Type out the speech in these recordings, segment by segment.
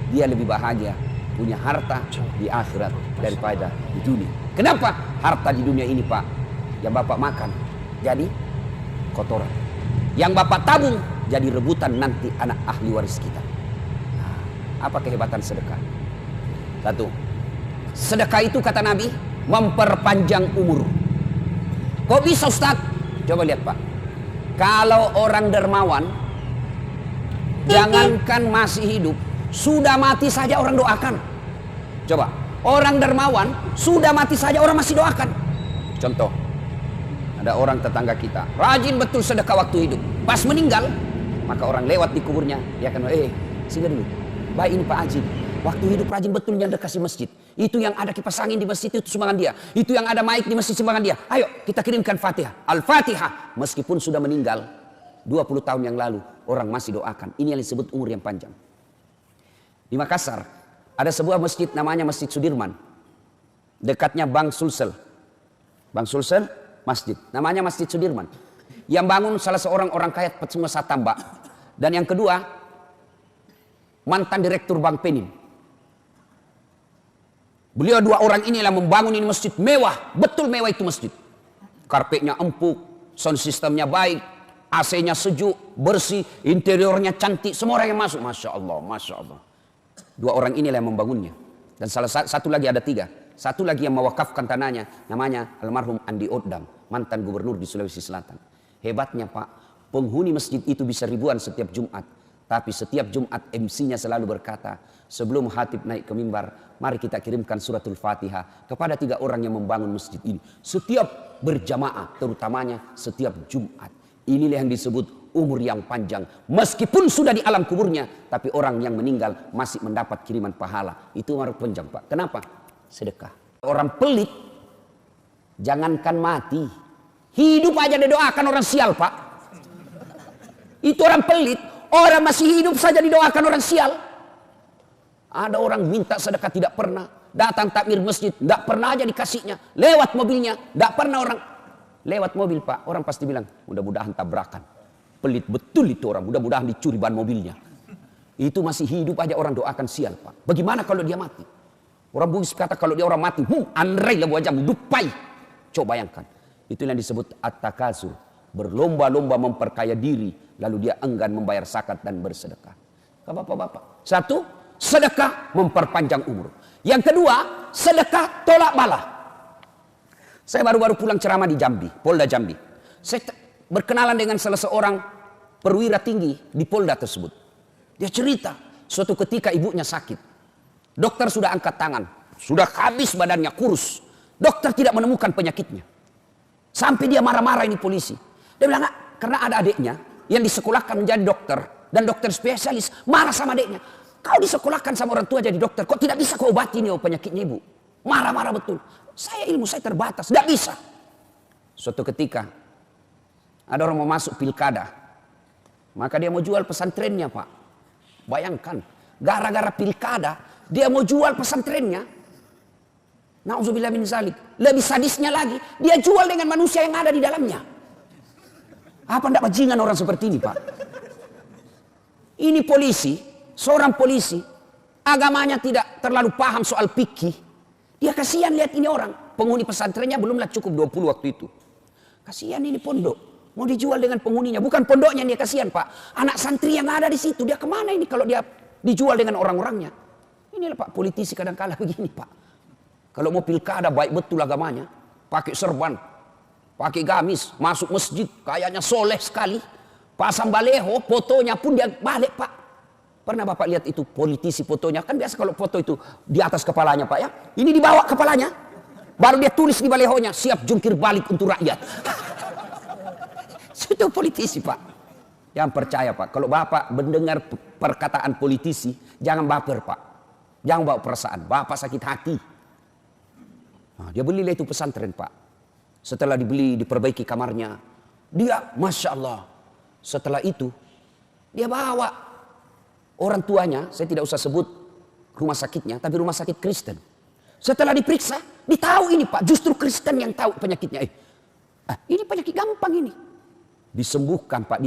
dia lebih bahagia punya harta di akhirat daripada di dunia. Kenapa? Harta di dunia ini Pak, yang Bapak makan jadi kotoran, yang Bapak tabung jadi rebutan nanti anak ahli waris kita. Nah, apa kehebatan sedekah? Satu, sedekah itu kata Nabi memperpanjang umur. Kok bisa Ustaz? Coba lihat Pak, kalau orang dermawan, jangankan masih hidup, sudah mati saja orang doakan. Coba, orang dermawan sudah mati saja orang masih doakan. Contoh, ada orang tetangga kita rajin betul sedekah waktu hidup, pas meninggal maka orang lewat di kuburnya, dia akan sini dulu, baik ini Pak Haji, waktu hidup rajin betul yang dekasi masjid, itu yang ada kipas angin di masjid itu sumbangan dia, itu yang ada mic di masjid sumbangan dia, ayo kita kirimkan Fatihah, Al-Fatihah. Meskipun sudah meninggal 20 tahun yang lalu, orang masih doakan. Ini yang disebut umur yang panjang. Di Makassar ada sebuah masjid namanya Masjid Sudirman, dekatnya Bank Sulsel. Bank Sulsel masjid, namanya Masjid Sudirman. Yang bangun salah seorang orang kaya pengusaha tambak, dan yang kedua mantan direktur Bank Penin. Beliau dua orang inilah membangun ini masjid mewah, betul mewah itu masjid. Karpetnya empuk, sound systemnya baik, AC-nya sejuk, bersih, interiornya cantik, semua orang yang masuk, masya Allah, masya Allah. Dua orang inilah yang membangunnya. Dan salah satu lagi, ada tiga. Satu lagi yang mewakafkan tanahnya, namanya almarhum Andi Odang, mantan gubernur di Sulawesi Selatan. Hebatnya Pak, penghuni masjid itu bisa ribuan setiap Jumat. Tapi setiap Jumat MC-nya selalu berkata, sebelum khatib naik ke mimbar, mari kita kirimkan suratul Fatihah kepada tiga orang yang membangun masjid ini. Setiap berjamaah, terutamanya setiap Jumat. Inilah yang disebut umur yang panjang. Meskipun sudah di alam kuburnya, tapi orang yang meninggal masih mendapat kiriman pahala. Itu umur panjang Pak. Kenapa? Sedekah. Orang pelit, jangankan mati, hidup aja didoakan orang sial Pak. Itu orang pelit, orang masih hidup saja didoakan orang sial. Ada orang minta sedekah tidak pernah, datang takmir masjid, tidak pernah aja dikasihnya. Lewat mobilnya, tidak pernah orang lewat mobil Pak, orang pasti bilang mudah-mudahan tabrakan. Pelit betul itu orang, mudah-mudahan dicuri ban mobilnya. Itu masih hidup aja orang doakan sial Pak. Bagaimana kalau dia mati? Orang bugis kata kalau dia orang mati, andrai lah wajah dupai. Coba bayangkan, itu yang disebut at-takasur, berlomba-lomba memperkaya diri, lalu dia enggan membayar zakat dan bersedekah. Bapak-bapak, satu, sedekah memperpanjang umur. Yang kedua, sedekah tolak bala. Saya baru-baru pulang ceramah di Jambi, Polda Jambi. Saya berkenalan dengan salah seorang perwira tinggi di Polda tersebut. Dia cerita, suatu ketika ibunya sakit. Dokter sudah angkat tangan, sudah habis badannya, kurus. Dokter tidak menemukan penyakitnya. Sampai dia marah-marah ini polisi. Dia bilang, karena ada adiknya yang disekolahkan menjadi dokter dan dokter spesialis, marah sama adiknya. Kau disekolahkan sama orang tua jadi dokter, kok tidak bisa kau obati ini penyakitnya ibu? Marah-marah betul. Ilmu saya terbatas, tidak bisa. Suatu ketika ada orang mau masuk pilkada, maka dia mau jual pesantrennya Pak. Bayangkan, gara-gara pilkada dia mau jual pesantrennya. Nauzubillah min zalik. Lebih sadisnya lagi, dia jual dengan manusia yang ada di dalamnya. Apa tidak bajingan orang seperti ini Pak? Ini polisi, seorang polisi, agamanya tidak terlalu paham soal fikih. Dia kasihan lihat ini orang, penghuni pesantrennya belumlah cukup 20 waktu itu. Kasihan ini pondok, mau dijual dengan penghuninya, bukan pondoknya dia kasihan Pak. Anak santri yang ada di situ, dia kemana ini kalau dia dijual dengan orang-orangnya? Inilah Pak, politisi kadang-kala begini Pak. Kalau mau pilkada baik betul agamanya, pakai serban, pakai gamis, masuk masjid, kayaknya soleh sekali. Pasang baleho, fotonya pun dia balik Pak. Pernah Bapak lihat itu politisi fotonya? Kan biasa kalau foto itu di atas kepalanya Pak ya. Ini di bawah kepalanya. Baru dia tulis di balehonya, siap jungkir balik untuk rakyat. Itu politisi Pak. Jangan percaya Pak. Kalau Bapak mendengar perkataan politisi, jangan baper Pak. Jangan bawa perasaan. Bapak sakit hati. Nah, dia belilah itu pesantren Pak. Setelah dibeli, diperbaiki kamarnya. Dia, Masya Allah. Setelah itu, dia bawa orang tuanya, saya tidak usah sebut rumah sakitnya, tapi rumah sakit Kristen. Setelah diperiksa, ditahu ini Pak, justru Kristen yang tahu penyakitnya. Ini penyakit gampang ini. Disembuhkan Pak,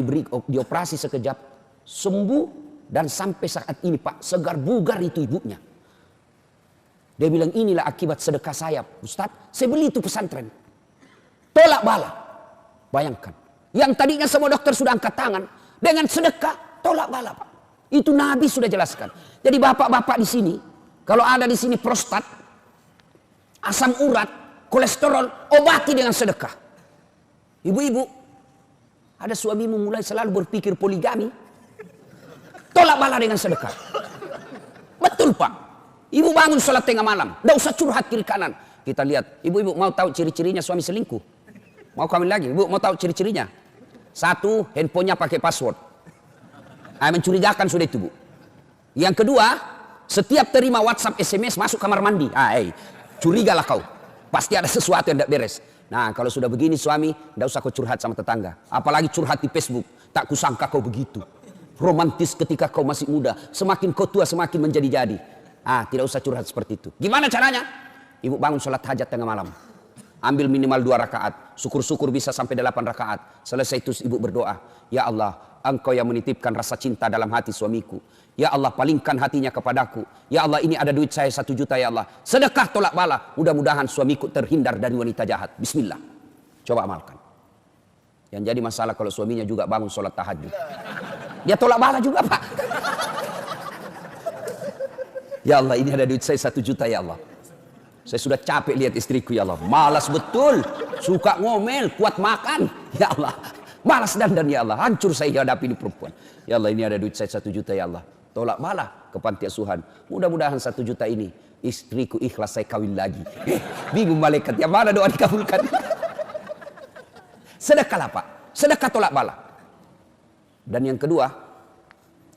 dioperasi sekejap, sembuh Dan sampai saat ini Pak, segar bugar itu ibunya. Dia bilang, inilah akibat sedekah saya Ustadz, saya beli itu pesantren. Tolak bala. Bayangkan, yang tadinya semua dokter sudah angkat tangan, dengan sedekah tolak bala Pak. Itu Nabi sudah jelaskan. Jadi bapak-bapak di sini, kalau ada di sini prostat, asam urat, kolesterol, obati dengan sedekah. Ibu-ibu, ada suamimu mulai selalu berpikir poligami, tolak bala dengan sedekah. Betul Pak. Ibu bangun sholat tengah malam, tidak usah curhat kiri kanan. Kita lihat, ibu-ibu mau tahu ciri-cirinya suami selingkuh? Mau kawin lagi? Ibu mau tahu ciri-cirinya? Satu, handphonenya pakai password. Mencurigakan sudah itu Bu. Yang kedua, setiap terima WhatsApp, SMS masuk kamar mandi. Curigalah kau. Pasti ada sesuatu yang tidak beres. Nah kalau sudah begini suami, tidak usah kau curhat sama tetangga. Apalagi curhat di Facebook. Tak kusangka kau begitu. Romantis ketika kau masih muda. Semakin kau tua semakin menjadi-jadi. Tidak usah curhat seperti itu. Gimana caranya? Ibu bangun sholat hajat tengah malam. Ambil minimal 2 rakaat. Syukur-syukur bisa sampai 8 rakaat. Selesai itu ibu berdoa. Ya Allah, Engkau yang menitipkan rasa cinta dalam hati suamiku. Ya Allah, palingkan hatinya kepadaku. Ya Allah, ini ada duit saya 1 juta ya Allah. Sedekah tolak bala. Mudah-mudahan suamiku terhindar dari wanita jahat. Bismillah. Coba amalkan. Yang jadi masalah kalau suaminya juga bangun sholat tahajud. Dia tolak bala juga Pak. Ya Allah, ini ada duit saya 1 juta ya Allah. Saya sudah capek lihat istriku ya Allah. Malas betul. Suka ngomel, kuat makan. Ya Allah. Malas dandan ya Allah. Hancur saya hadapi ini perempuan. Ya Allah, ini ada duit saya 1 juta ya Allah. Tolak bala ke panti asuhan. Mudah-mudahan 1 juta ini istriku ikhlas saya kawin lagi. Bingung malaikat. Yang mana doa dikabulkan? Sedekahlah Pak. Sedekah tolak bala. Dan yang kedua,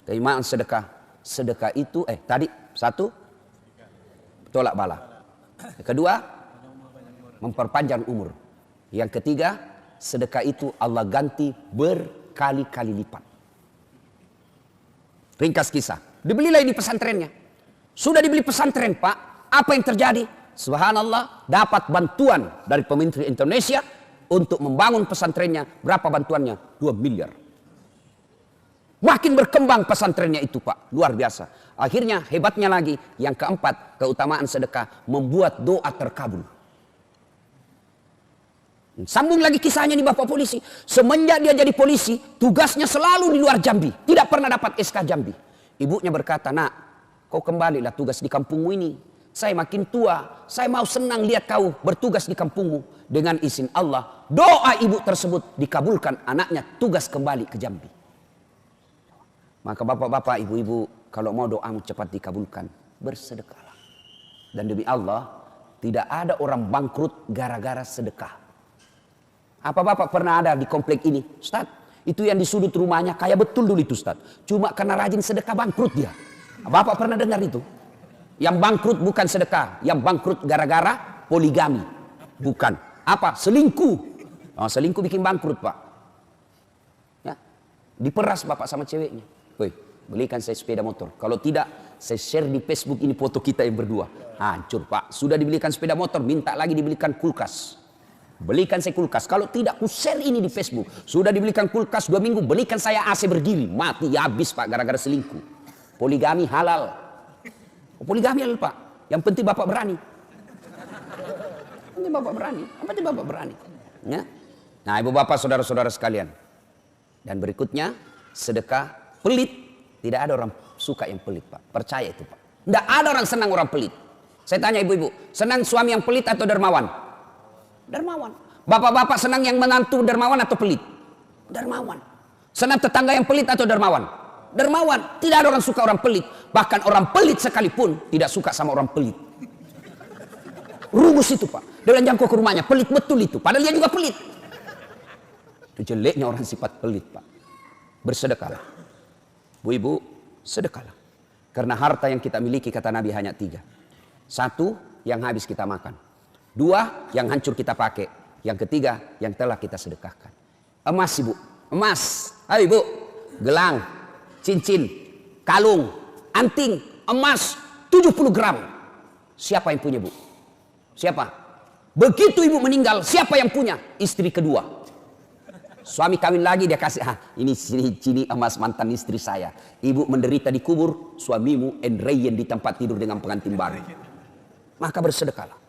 keutamaan sedekah. Sedekah itu tadi 1 tolak bala. Yang kedua, memperpanjang umur. Yang ketiga, sedekah itu Allah ganti berkali-kali lipat. Ringkas kisah. Dibelilah ini pesantrennya. Sudah dibeli pesantren Pak. Apa yang terjadi? Subhanallah, dapat bantuan dari pemerintah Indonesia untuk membangun pesantrennya. Berapa bantuannya? 2 miliar. Makin berkembang pesantrennya itu Pak. Luar biasa. Akhirnya hebatnya lagi. Yang keempat, keutamaan sedekah membuat doa terkabul. Sambung lagi kisahnya nih Bapak polisi. Semenjak dia jadi polisi, tugasnya selalu di luar Jambi. Tidak pernah dapat SK Jambi. Ibunya berkata, nak, kau kembalilah tugas di kampungmu ini. Saya makin tua, saya mau senang lihat kau bertugas di kampungmu. Dengan izin Allah, doa ibu tersebut dikabulkan, anaknya tugas kembali ke Jambi. Maka bapak-bapak, ibu-ibu, kalau mau doamu cepat dikabulkan, bersedekahlah. Dan demi Allah, tidak ada orang bangkrut gara-gara sedekah. Apa bapak pernah ada di komplek ini? Ustaz, itu yang di sudut rumahnya kayak betul dulu itu Ustaz. Cuma karena rajin sedekah bangkrut dia. Bapak pernah dengar itu? Yang bangkrut bukan sedekah. Yang bangkrut gara-gara poligami. Bukan. Apa? Selingkuh. Selingkuh bikin bangkrut Pak. Ya. Diperas bapak sama ceweknya. Woi, belikan saya sepeda motor. Kalau tidak, saya share di Facebook ini foto kita yang berdua. Hancur Pak. Sudah dibelikan sepeda motor, minta lagi dibelikan kulkas. Belikan saya kulkas. Kalau tidak, ku share ini di Facebook. Sudah dibelikan kulkas 2 minggu, belikan saya AC berdiri. Mati habis Pak gara-gara selingkuh. Poligami halal. Poligami halal Pak. Yang penting bapak berani. Yang penting bapak berani. Yang penting bapak berani. Ya. Nah ibu bapak saudara-saudara sekalian. Dan berikutnya sedekah. Pelit, tidak ada orang suka yang pelit Pak. Percaya itu Pak. Tidak ada orang senang orang pelit. Saya tanya ibu-ibu, senang suami yang pelit atau dermawan? Dermawan. Bapak-bapak senang yang menantu dermawan atau pelit? Dermawan. Senang tetangga yang pelit atau dermawan? Dermawan. Tidak ada orang suka orang pelit. Bahkan orang pelit sekalipun tidak suka sama orang pelit. Rumus itu Pak. Dia bilang jangkau ke rumahnya, pelit betul itu. Padahal dia juga pelit. Itu jeleknya orang sifat pelit Pak. Bersedekahlah. Bu ibu, sedekahlah. Karena harta yang kita miliki kata Nabi hanya 3. 1, yang habis kita makan. 2, yang hancur kita pakai. Yang ketiga, yang telah kita sedekahkan. Emas ibu, emas. Ayo ibu, gelang, cincin, kalung, anting, emas 70 gram. Siapa yang punya bu? Siapa? Begitu ibu meninggal, siapa yang punya? Istri kedua. Suami kawin lagi dia kasih, ini cini emas mantan istri saya. Ibu menderita di kubur, suamimu enreyen di tempat tidur dengan pengantin baru. Maka bersedekahlah.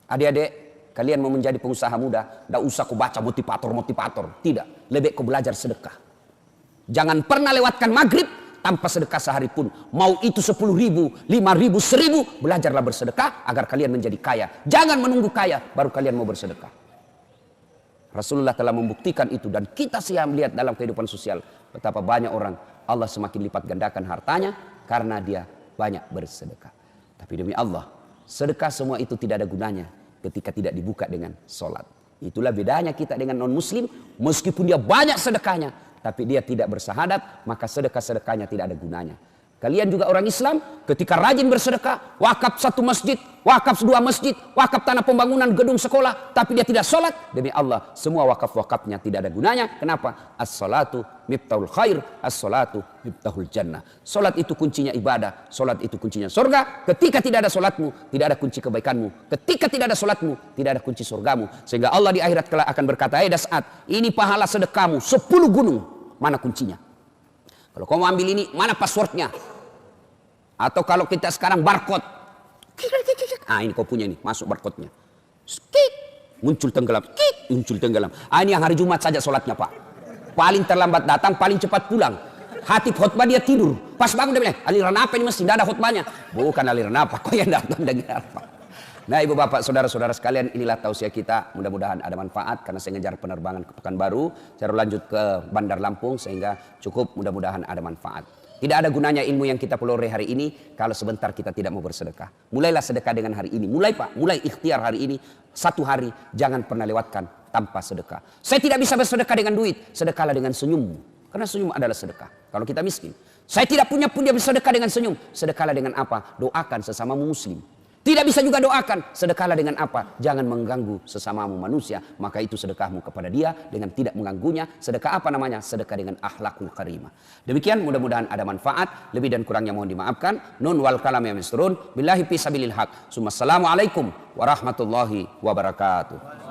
Adik-adik, kalian mau menjadi pengusaha muda, tidak usah kau baca motivator. Tidak, lebih kau belajar sedekah. Jangan pernah lewatkan maghrib tanpa sedekah sehari pun. Mau itu 10.000, 5.000, 1.000, belajarlah bersedekah agar kalian menjadi kaya. Jangan menunggu kaya baru kalian mau bersedekah. Rasulullah telah membuktikan itu dan kita siap melihat dalam kehidupan sosial betapa banyak orang Allah semakin lipat gandakan hartanya karena dia banyak bersedekah. Tapi demi Allah, sedekah semua itu tidak ada gunanya ketika tidak dibuka dengan sholat. Itulah bedanya kita dengan non muslim. Meskipun dia banyak sedekahnya, tapi dia tidak bersahadat, maka sedekah-sedekahnya tidak ada gunanya. Kalian juga orang Islam, ketika rajin bersedekah, wakaf 1 masjid, wakaf 2 masjid, wakaf tanah pembangunan gedung sekolah, tapi dia tidak sholat, demi Allah, semua wakaf-wakafnya tidak ada gunanya. Kenapa? As-salatu miftahul khair, as-salatu miftahul jannah. Sholat itu kuncinya ibadah, sholat itu kuncinya surga. Ketika tidak ada sholatmu, tidak ada kunci kebaikanmu. Ketika tidak ada sholatmu, tidak ada kunci surgamu. Sehingga Allah di akhirat kelak akan berkata, Das'at, ini pahala sedekahmu 10 gunung, mana kuncinya? Kalau kau mau ambil ini, mana passwordnya? Atau kalau kita sekarang barcode. Ini kau punya ini, masuk barcode-nya. Muncul tenggelam. Muncul tenggelam. Ini yang hari Jumat saja sholatnya, Pak. Paling terlambat datang, paling cepat pulang. Hatib khutbah dia tidur. Pas bangun dia bilang, aliran apa ini masih? Tidak ada khutbahnya. Bukan aliran apa, kau yang datang dengar apa. Nah, ibu bapak, saudara-saudara sekalian, inilah tausiah kita. Mudah-mudahan ada manfaat karena saya ngejar penerbangan ke Pekanbaru. Saya lanjut ke Bandar Lampung sehingga cukup, mudah-mudahan ada manfaat. Tidak ada gunanya ilmu yang kita peloreh hari ini kalau sebentar kita tidak mau bersedekah. Mulailah sedekah dengan hari ini. Mulai Pak, mulai ikhtiar hari ini. 1 hari jangan pernah lewatkan tanpa sedekah. Saya tidak bisa bersedekah dengan duit. Sedekahlah dengan senyummu. Karena senyum adalah sedekah. Kalau kita miskin. Saya tidak punya pun dia bersedekah dengan senyum. Sedekahlah dengan apa? Doakan sesamamu muslim. Tidak bisa juga doakan, sedekahlah dengan apa? Jangan mengganggu sesamamu manusia, maka itu sedekahmu kepada dia dengan tidak mengganggunya. Sedekah apa namanya? Sedekah dengan akhlakul karimah. Demikian, mudah-mudahan ada manfaat. Lebih dan kurangnya mohon dimaafkan. Nun wal kalam ya misrun. Billahi fi sabilil haq. Assalamualaikum warahmatullahi wabarakatuh.